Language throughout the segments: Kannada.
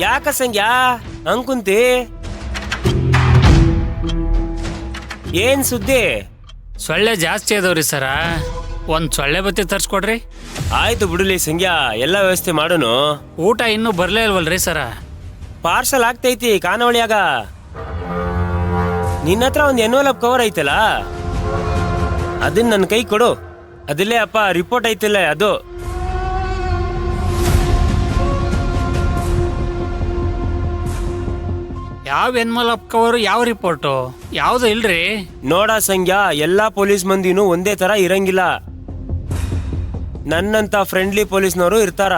ಯಾಕ ಸಂಗ್ಯಾ ಅಂಕುಂತಿ? ಏನ್ ಸುದ್ದಿ? ಸೊಳ್ಳೆ ಜಾಸ್ತಿ ಅದಾವ್ರಿ ಸರ, ಒಂದ್ ಸೊಳ್ಳೆ ಬತ್ತಿ ತರ್ಸ್ಕೊಡ್ರಿ. ಆಯ್ತು ಬಿಡುಲಿ ಸಂಗ್ಯಾ, ಎಲ್ಲ ವ್ಯವಸ್ಥೆ ಮಾಡೋನು. ಊಟ ಇನ್ನೂ ಬರ್ಲೇ ಇಲ್ವಲ್ರಿ ಸರ? ಪಾರ್ಸಲ್ ಆಗ್ತೈತಿ ಖಾನಾವಳಿಯಾಗ. ನಿನ್ನ ಹತ್ರ ಒಂದು ಎನ್ವಲಪ್ ಕವರ್ ಐತಲ್ಲ, ಅದನ್ನ ನನ್ನ ಕೈ ಕೊಡು. ಅದಿಲ್ಲೇ ಅಪ್ಪ ರಿಪೋರ್ಟ್ ಐತಿಲ್ಲ ಅದು. ಯಾವ ಎನ್ವಲಪ್ ಕವರು, ಯಾವ ರಿಪೋರ್ಟು, ಯಾವ್ದು ಇಲ್ರಿ? ನೋಡ ಸಂಗ್ಯಾ, ಎಲ್ಲಾ ಪೊಲೀಸ್ ಮಂದಿನೂ ಒಂದೇ ತರ ಇರಂಗಿಲ್ಲ. ನನ್ನಂತ ಫ್ರೆಂಡ್ಲಿ ಪೊಲೀಸ್ನವರು ಇರ್ತಾರ.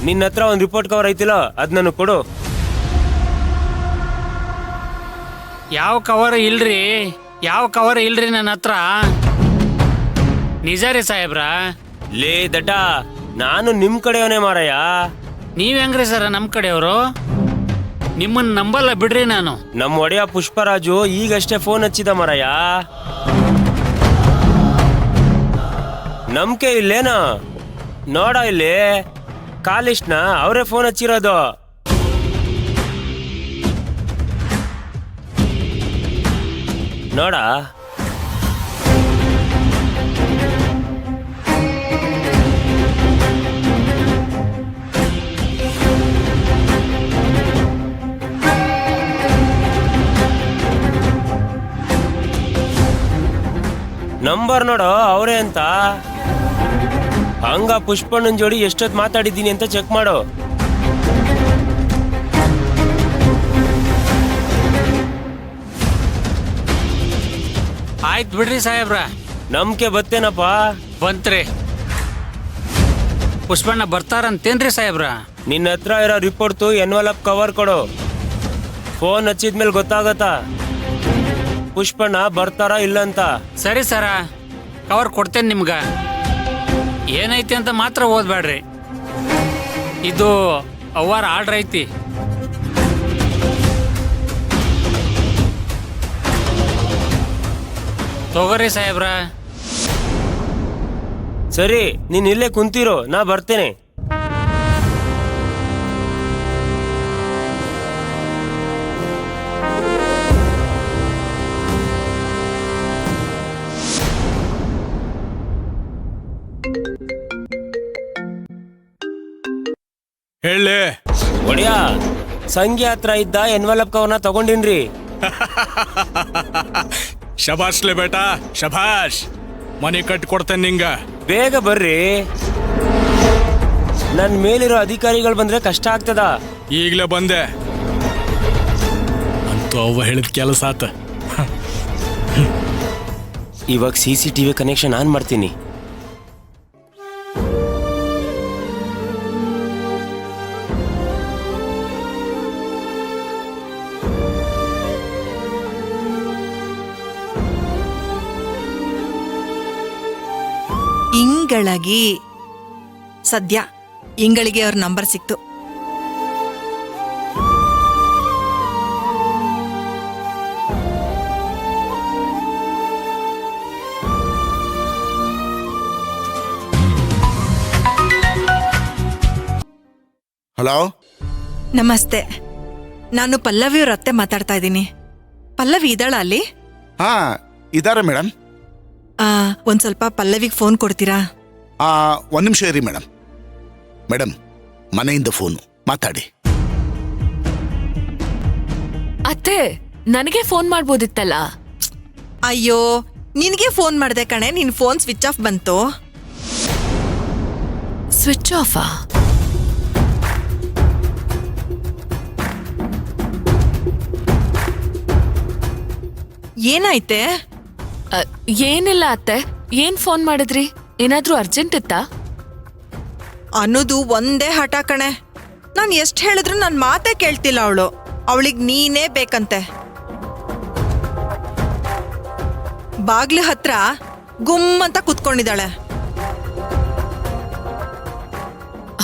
ನಿನ್ನ ಹತ್ರ ಒಂದು ರಿಪೋರ್ಟ್ ಕವರ್ ಐತಿಲ್ಲ, ಅದ್ ನನಗೆ ಕೊಡು. ಯಾವ ಕವರ್ ಇಲ್ರಿ, ಯಾವ ಕವರ್ ಇಲ್ರಿ ನನ್ನ ಹತ್ರ. ನಿಜ ರೀ ಸಾಹೇಬ್ರ? ಲೇ ದಡ್ಡ, ನಾನು ನಿಮ್ ಕಡೆಯವನೇ ಮಾರಯ್ಯ. ನೀವ್ ಹೆಂಗ್ರಿ ಸರ ನಮ್ ಕಡೆಯವರು? ನಿಮ್ಮನ್ನ ನಂಬಲ್ಲ ಬಿಡ್ರಿ ನಾನು. ನಮ್ಮ ಒಡೆಯ ಪುಷ್ಪರಾಜು ಈಗಷ್ಟೇ ಫೋನ್ ಹಚ್ಚಿದ ಮಾರಯ್ಯ. ನಂಬಿಕೆ ಇಲ್ಲೇನ? ನೋಡ ಇಲ್ಲಿ ಕಾಲಿಸ್ಟ್ನ ಅವರೇ ಫೋನ್ ಹಚ್ಚಿರೋದು. ನೋಡ. ನಂಬರ್ ನೋಡು ಅವರೇ ಅಂತ. ಹಂಗ ಪುಷ್ಪಣ್ಣನ್ ಜೋಡಿ ಎಷ್ಟೊತ್ತು ಮಾತಾಡಿದ್ದೀನಿ ಅಂತ ಚೆಕ್ ಮಾಡು. ಆಯ್ತು ಬಿಡ್ರಿ ಸಾಹೇಬ್ರ. ನಂಬಿಕೆ ಬತ್ತೇನಪ್ಪ? ಬಂತ್ರಿ. ಪುಷ್ಪಣ್ಣ ಬರ್ತಾರಂತೇನ್ರಿ ಸಾಹೇಬ್ರ? ನಿನ್ನ ಹತ್ರ ಇರೋ ರಿಪೋರ್ಟ್ ಎನ್ವಲಪ್ ಕವರ್ ಕೊಡು. ಫೋನ್ ಹಚ್ಚಿದ್ಮೇಲೆ ಗೊತ್ತಾಗತ್ತಾ ಪುಷ್ಪಣ್ಣ ಬರ್ತಾರ ಇಲ್ಲ ಅಂತ. ಸರಿ ಸರ, ಕವರ್ ಕೊಡ್ತೇನೆ ನಿಮ್ಗ. ಏನೈತಿ ಅಂತ ಮಾತ್ರ ಓದ್ಬೇಡ್ರಿ. ಇದು ಅವ್ವಾರ ಆರ್ಡ್ರ್ ಐತಿ. ತಗೋರಿ ಸಾಹೇಬ್ರ. ಸರಿ, ನೀನ್ ಇಲ್ಲೇ ಕುಂತಿರೋ, ನಾ ಬರ್ತೇನೆ. ಹೇಳಿ ಒಡೆಯ, ಸಂಖ್ಯೆ ಹತ್ರ ಇದ್ದ ಎನ್ವಲಪ್ ಕವರ್ನ ತಗೊಂಡಿನ್ರಿ. ಶಬಾಷ್ಲೆ ಬೇಟಾ, ಶಬಾಷ್. ಮನೆ ಕಟ್ಟಿ ಕೊಡ್ತೇನೆ ನಿಂಗ. ಬೇಗ ಬರ್ರಿ, ನನ್ ಮೇಲಿರೋ ಅಧಿಕಾರಿಗಳು ಬಂದ್ರೆ ಕಷ್ಟ ಆಗ್ತದ. ಈಗಲೇ ಬಂದೆ ಅಂತೂ ಅವ್ವ ಹೇಳಿದ ಕೆಲಸ ಆತ. ಇವಾಗ CCTV ಕನೆಕ್ಷನ್ ಆನ್ ಮಾಡ್ತೀನಿ. ಇಂಗಳಗಿ. ಸದ್ಯ ಇಂಗಳಿಗೆ ಅವ್ರ ನಂಬರ್ ಸಿಕ್ತು. ಹಲೋ, ನಮಸ್ತೆ. ನಾನು ಪಲ್ಲವಿ ಅವ್ರ ಅತ್ತೆ ಮಾತಾಡ್ತಾ ಇದ್ದೀನಿ. ಪಲ್ಲವಿ ಇದ್ದಾಳ ಅಲ್ಲಿ? ಹಾ ಇದಾರೆ ಮೇಡಮ್. ಒಂದ್ ಸ್ವಲ್ಪ ಪಲ್ಲವಿಗೆ ಫೋನ್ ಕೊಡ್ತೀರಾ? ಒಂದು ನಿಮಿಷ ಇರಿ ಮೇಡಮ್. ಮೇಡಮ್, ಮನೆಯಿಂದ ಫೋನು, ಮಾತಾಡಿ. ಅತ್ತೆ, ನನಗೆ ಫೋನ್ ಮಾಡ್ಬೋದಿತ್ತಲ್ಲ. ಅಯ್ಯೋ, ನಿನಗೆ ಫೋನ್ ಮಾಡ್ದೆ ಕಣೆ, ನಿನ್ ಫೋನ್ ಸ್ವಿಚ್ ಆಫ್ ಬಂತು. ಸ್ವಿಚ್ ಆಫಾ? ಏನಾಯ್ತೆ? ಏನಿಲ್ಲ ಅತ್ತೆ. ಏನ್ ಫೋನ್ ಮಾಡಿದ್ರಿ? ಏನಾದ್ರೂ ಅರ್ಜೆಂಟ್ ಇತ್ತಾ? ಅನ್ನೋದು ಒಂದೇ ಹಠ ಕಣೆ. ನಾನು ಎಷ್ಟು ಹೇಳಿದ್ರು ನನ್ನ ಮಾತೇ ಕೇಳ್ತಿಲ್ಲ ಅವಳು. ಅವಳಿಗೆ ನೀನೇ ಬೇಕಂತೆ. ಬಾಗ್ಲು ಹತ್ರ ಗುಮ್ ಅಂತ ಕುತ್ಕೊಂಡಿದ್ದಾಳೆ.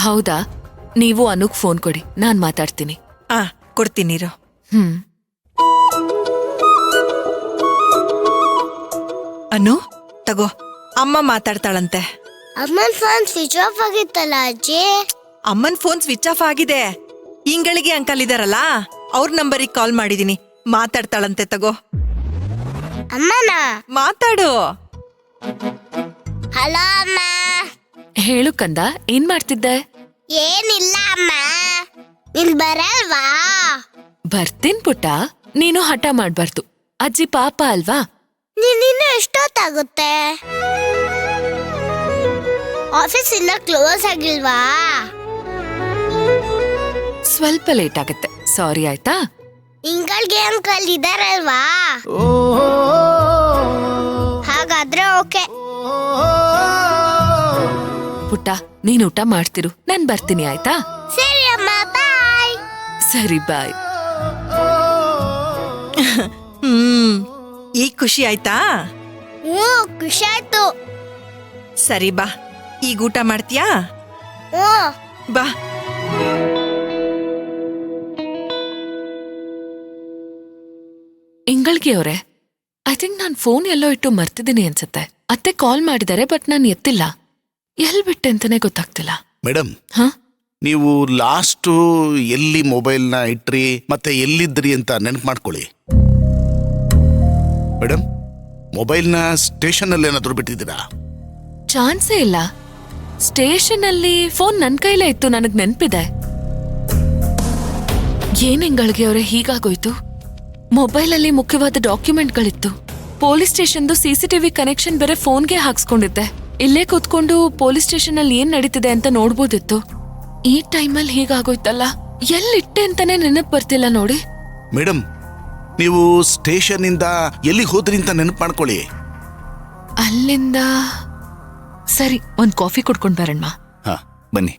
ಹೌದಾ? ನೀವು ಅನುಗ್ ಫೋನ್ ಕೊಡಿ, ನಾನ್ ಮಾತಾಡ್ತೀನಿ. ಕೊಡ್ತೀನಿರು. ಅನು, ತಗೋ, ಅಮ್ಮ ಮಾತಾಡ್ತಾಳಂತೆ. ಅಮ್ಮನ್ ಫೋನ್ ಸ್ವಿಚ್ ಆಫ್ ಆಗಿತ್ತಲ್ಲ ಅಜ್ಜಿ. ಅಮ್ಮನ್ ಫೋನ್ ಸ್ವಿಚ್ ಆಫ್ ಆಗಿದೆ. ಇಂಗಳಿಗೆ ಅಂಕಲ್ ಇದಾರಲ್ಲ, ಅವ್ರ ನಂಬರಿಗೆ ಕಾಲ್ ಮಾಡಿದೀನಿ. ಮಾತಾಡ್ತಾಳಂತೆ, ತಗೋ. ಅಮ್ಮನ ಮಾತಾಡು. ಹಲೋ ಅಮ್ಮ. ಹೇಳು ಕಂದ, ಏನ್ ಮಾಡ್ತಿದ್ದೆ? ಏನಿಲ್ಲ ಅಮ್ಮ, ನೀನ್ ಬರಲ್ವಾ? ಬರ್ತೀನ್ ಪುಟ್ಟ, ನೀನು ಹಠ ಮಾಡ್ಬಾರ್ದು. ಅಜ್ಜಿ ಪಾಪ ಅಲ್ವಾ? ನೀನಿನ್ನು ಎಷ್ಟೊತ್ತಾಗುತ್ತೆ? ಆಫೀಸ್ ಇನ್ನ ಕ್ಲೋಸ್ ಆಗಿಲ್ವಾ? ಸ್ವಲ್ಪ ಲೇಟ್ ಆಗತ್ತೆ, ಸಾರಿ ಆಯ್ತಾ? ಇಂಗಳಿಗೆ ಅಂಕಲ್ ಇದಾರಲ್ವಾ? ಹಾಗಾದ್ರೆ ಓಕೆ. ಪುಟ್ಟ, ನೀನ್ ಊಟ ಮಾಡ್ತಿರು, ನಾನ್ ಬರ್ತೀನಿ ಆಯ್ತಾ? ಸರಿ ಅಮ್ಮ, ಬಾಯ್. ಸರಿ, ಬಾಯ್. ಈಗ ಖುಷಿ ಆಯ್ತಾ? ಖುಷಿ ಆಯ್ತು. ಸರಿ ಬಾ, ಈಗ ಊಟ ಮಾಡ್ತೀಯಾ? ಬಾ. ಇಂಗಳ್ಗಿ ಅವ್ರೆ, ಐ ಥಿಂಕ್ ನಾನ್ ಫೋನ್ ಎಲ್ಲೋ ಇಟ್ಟು ಮರ್ತಿದ್ದೀನಿ ಅನ್ಸತ್ತೆ. ಅತ್ತೆ ಕಾಲ್ ಮಾಡಿದ್ದಾರೆ, ಬಟ್ ನಾನು ಎತ್ತಿಲ್ಲ. ಎಲ್ ಬಿಟ್ಟೆ ಅಂತಾನೆ ಗೊತ್ತಾಗ್ತಿಲ್ಲ. ಮೇಡಮ್, ಹ? ನೀವು ಲಾಸ್ಟು ಎಲ್ಲಿ ಮೊಬೈಲ್ನ ಇಟ್ರಿ ಮತ್ತೆ ಎಲ್ಲಿದ್ರಿ ಅಂತ ನೆನಪು ಮಾಡ್ಕೊಳ್ಳಿ. ಮೇಡಮ್, ಮೊಬೈಲ್ನ ಸ್ಟೇಷನಲ್ಲಿ ಏನಾದರೂ ಬಿಟ್ಟಿದ್ದೀರಾ? ಚಾನ್ಸೇ ಇಲ್ಲ. ಸ್ಟೇಷನ್ ಅಲ್ಲಿ ಫೋನ್ ನನ್ ಕೈಲೇ ಇತ್ತು, ನನಗ್ ನೆನ್ಪಿದೆ. ಏನ್ ಇಂಗಳ್ಗಿ ಅವ್ರೆ ಹೀಗಾಗೋಯ್ತು? ಮೊಬೈಲಲ್ಲಿ ಮುಖ್ಯವಾದ ಡಾಕ್ಯುಮೆಂಟ್ಗಳಿತ್ತು. ಪೊಲೀಸ್ ಸ್ಟೇಷನ್ದು CCTV ಕನೆಕ್ಷನ್ ಬೇರೆ ಫೋನ್ಗೆ ಹಾಕ್ಸ್ಕೊಂಡಿದ್ದೆ. ಇಲ್ಲೇ ಕೂತ್ಕೊಂಡು ಪೊಲೀಸ್ ಸ್ಟೇಷನ್ ಅಲ್ಲಿ ಏನ್ ನಡೀತಿದೆ ಅಂತ ನೋಡ್ಬೋದಿತ್ತು. ಈ ಟೈಮಲ್ಲಿ ಹೀಗಾಗೋಯ್ತಲ್ಲ, ಎಲ್ಲಿಟ್ಟೆ ಅಂತಾನೆ ನೆನಪು ಬರ್ತಿಲ್ಲ ನೋಡಿ. ಮೇಡಮ್, ನೀವು ಸ್ಟೇಷನ್ ಇಂದ ಎಲ್ಲಿಗೆ ಹೋದ್ರಿ ಅಂತ ನೆನಪು ಮಾಡ್ಕೊಳ್ಳಿ. ಅಲ್ಲಿಂದ ಸರಿ, ಒಂದ್ ಕಾಫಿ ಕುಡ್ಕೊಂಡ್ ಬರೋಣ. ಹಾ, ಬನ್ನಿ.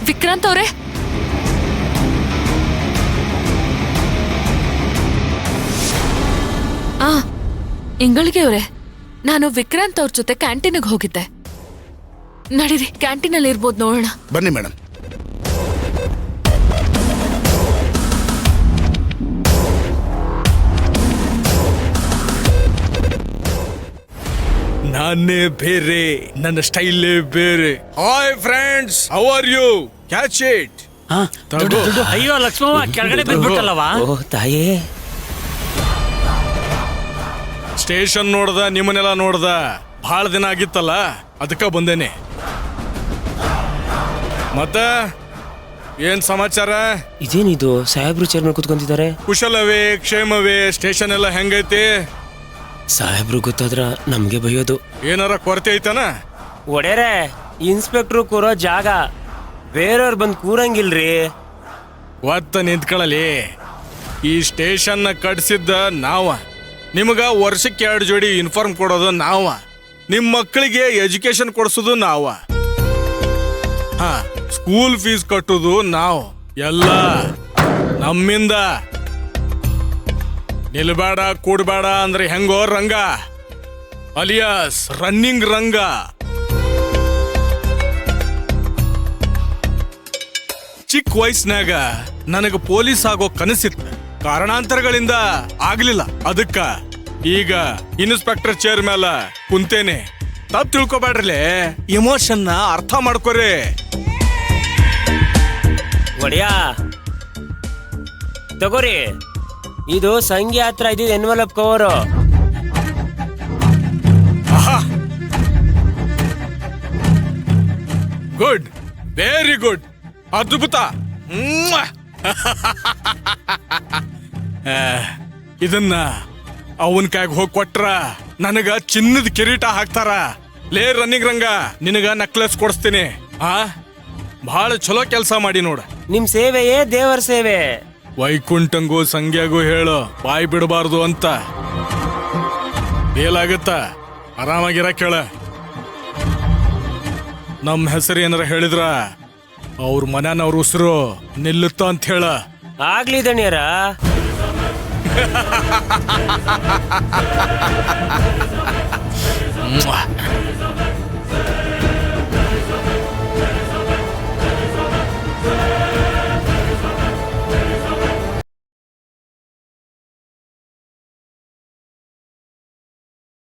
ವಿಕ್ರಾಂತ್ ಅವ್ರೆ, ಇಂಗಳಿಗೆ ಅವ್ರೆ, ನಾನು ವಿಕ್ರಾಂತ್ ಅವ್ರ ಜೊತೆ ಕ್ಯಾಂಟೀನ್ಗೆ ಹೋಗಿದ್ದೆ. ನಡೀರಿ, ಕ್ಯಾಂಟೀನಲ್ಲಿ ಇರ್ಬೋದು, ನೋಡೋಣ. ಬನ್ನಿ ಮೇಡಮ್. ನಾನೇ ಬೇರೆ, ನನ್ನ ಸ್ಟೈಲೇ ಬೇರೆ. Hi friends, how are you? Catch it. ಅಯ್ಯೋ ಲಕ್ಷ್ಮವ್ವ, ಕೆಳಗಡೆ ಬಿದ್ಬಿಟ್ಟಲ್ಲವಾ? ಓ ತಾಯೇ, ಸ್ಟೇಷನ್ ನೋಡ್ದ, ನಿಮ್ಮನ್ನೆಲ್ಲ ನೋಡ್ದ, ಬಹಳ ದಿನ ಆಗಿತ್ತಲ್ಲ, ಅದಕ್ಕ ಬಂದೇನೆ. ಮತ್ತ ಏನ್ ಸಮಾಚಾರ? ಇದೇನಿದು? ಸಾಹೇಬ್ರು ಚೇರ್ ಮೇಲೆ ಕುತ್ಕೊಂತಿದ್ದಾರೆ. ಕುಶಲವೇ, ಕ್ಷೇಮವೇ? ಸ್ಟೇಷನ್ ಎಲ್ಲ ಹೆಂಗೈತಿ? ಸಾಹೇಬ್ರು ಗೊತ್ತಾದ್ರ ನಮ್ಗೆ ಬೈಯೋದು. ಏನಾರ ಕೊರತೆ ಐತನ? ಒಡೆರೆ, ಇನ್ಸ್ಪೆಕ್ಟ್ರು ಕೂರೋ ಜಾಗ ಬೇರೆಯವ್ರು ಬಂದ್ ಕೂರಂಗಿಲ್ರಿ. ಒತ್ತ ನಿಂತ್ಕೊಳ್ಳಲಿ. ಈ ಸ್ಟೇಷನ್ ಕಟ್ಸಿದ್ದ ನಾವ, ನಿಮಗ ವರ್ಷಕ್ಕೆ 2 ಜೋಡಿ ಯೂನಿಫಾರ್ಮ್ ಕೊಡೋದು ನಾವ, ನಿಮ್ ಮಕ್ಕಳಿಗೆ ಎಜುಕೇಶನ್ ಕೊಡ್ಸೋದು ನಾವ, ಹಾ, ಸ್ಕೂಲ್ ಫೀಸ್ ಕಟ್ಟೋದು ನಾವು. ಎಲ್ಲ ನಮ್ಮಿಂದ. ನಿಲ್ಬೇಡ ಕೂಡ್ಬೇಡ ಅಂದ್ರೆ ಹೆಂಗೋ ರಂಗ, ಅಲಿಯಾಸ್ ರನ್ನಿಂಗ್ ರಂಗ. ಚಿಕ್ಕ ವಯಸ್ಸಿನಾಗ ನನಗ ಪೊಲೀಸ್ ಆಗೋ ಕನಸಿತ್ತು. ಕಾರಣಾಂತರಗಳಿಂದ ಆಗ್ಲಿಲ್ಲ. ಅದಕ್ಕ ಈಗ ಇನ್ಸ್ಪೆಕ್ಟರ್ ಚೇರ್ ಮೇಲೆ ಕುಂತೇನೆ. ತಪ್ಪು ತಿಳ್ಕೊಬೇಡ್ರಲೆ, ಎಮೋಷನ್ ಅರ್ಥ ಮಾಡ್ಕೊರಿ. ಒಡೆಯಾ ತಗೋರಿ, ಇದು ಸಂಘಿ ಹತ್ರ ಇದ್ದಿದ್ದು envelope cover. Good, very good, ಅದ್ಭುತ. ಇದನ್ನ ಅವನ್ ಕೈಗೆ ಹೋಗಿ ಕೊಟ್ರ ನನಗ ಚಿನ್ನದ ಕಿರೀಟ ಹಾಕ್ತಾರ. ಲೇ ರನ್ನಿಂಗ್ ರಂಗ, ನಿನಗ ನೆಕ್ಲೆಸ್ ಕೊಡಿಸ್ತೀನಿ. ಬಹಳ ಚಲೋ ಕೆಲಸ ಮಾಡಿ ನೋಡ. ನಿಮ್ ಸೇವೆಯೇ ದೇವರ ಸೇವೆ. ವೈಕುಂಠಂಗೂ ಸಂಗ್ಯಾಗೂ ಹೇಳು, ಬಾಯಿ ಬಿಡಬಾರ್ದು ಅಂತ. ಏಲಾಗತ್ತ, ಆರಾಮಾಗಿರ ಕೇಳ. ನಮ್ಮ ಹೆಸರು ಏನಾರ ಹೇಳಿದ್ರ ಅವ್ರ ಮನೆಯವ್ರ ಉಸಿರು ನಿಲ್ಲುತ್ತ ಅಂತ ಹೇಳ. ಆಗ್ಲಿ ದಣಿಯರ.